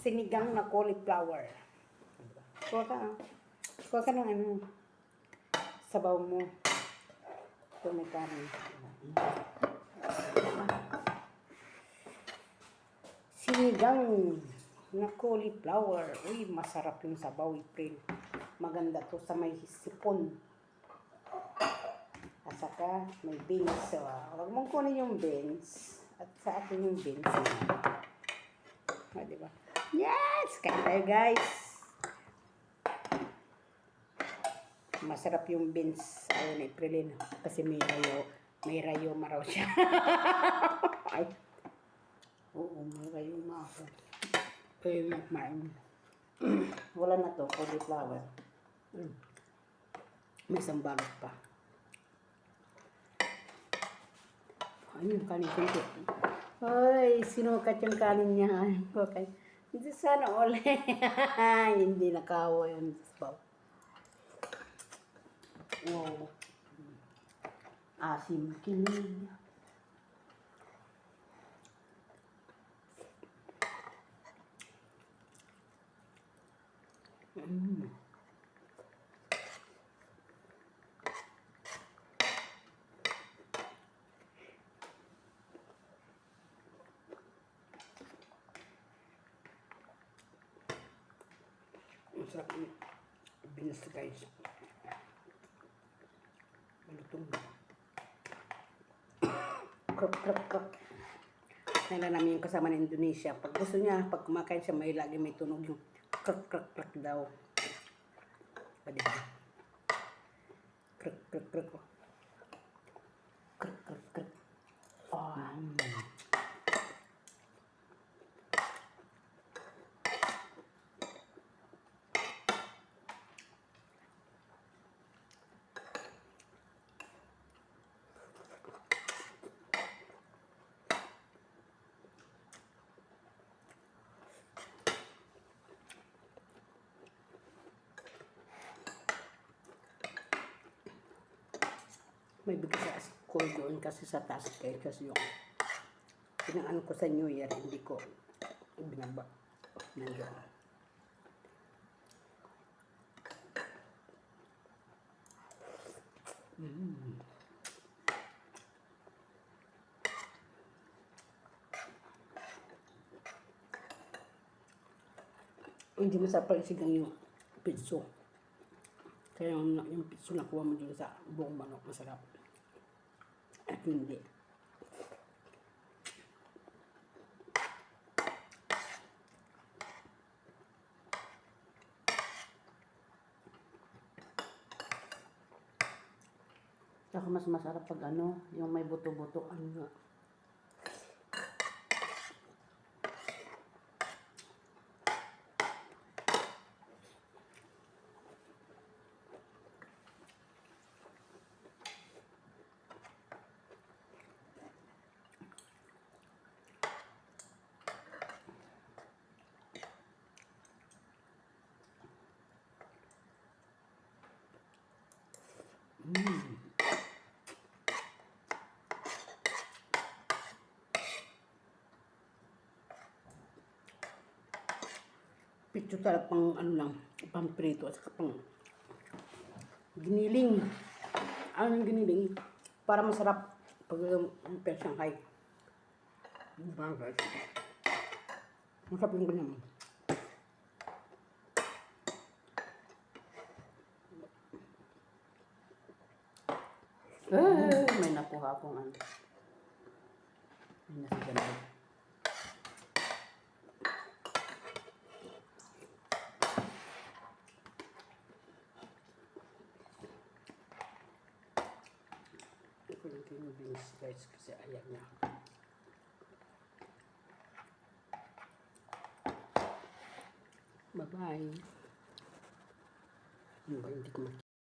sinigang na cauliflower. Kuha ka, ah. Kuha ka ng ano, sabaw mo. Ito may kanin. Sinigang na cauliflower. Uy, masarap yung sabaw, April. Maganda to sa may sipon. At saka may beans. So, huwag mong kunin yung beans. At sa akin yung beans. Diba? Yes! Kain tayo, guys. Masarap yung beans. Ayun, Aprilin. Kasi may rayo. May rayoma raw siya. Ay. Oo, may rayoma ako. Ayun, magmain. Wala na to, cauliflower. May isang balot pa. Ayun, kanin kunti. Hoy, sinukat yung kanin niya. Okay. Hindi sana all. Hindi nakawa yun. Wow. Asim kinig. Masarap yung binas guys. Malutong. Krok, krok, krok. Nala namin yung kasama ng Indonesia. Pag gusto niya, pag kumakain siya, may lagi may tunog yung krok, krok, krok daw. Diba? Krok, krok, krok. Krok, krok, krok. Oh. May bigas ko doon kasi sa taas kayo kasi yung pinaan ko sa New Year, hindi ko binaba. Nandiyan. Hindi masarap pala sigang yung pitso. Kaya yung pitso nakuha mo dun sa buong manok, masarap. At hindi. Saka mas masarap pag ano, yung may buto-buto, ano nga. Pitso talaga pang ano lang, pang prito at saka pang giniling. Ano yung giniling? Para masarap pag per Shanghai. Diba guys? Masarap yung ganyan. May nakuha akong ano. May nasiganay. Ito yung beans guys kasi ayaw niya. Bye-bye. Ano ba, hindi ko makita.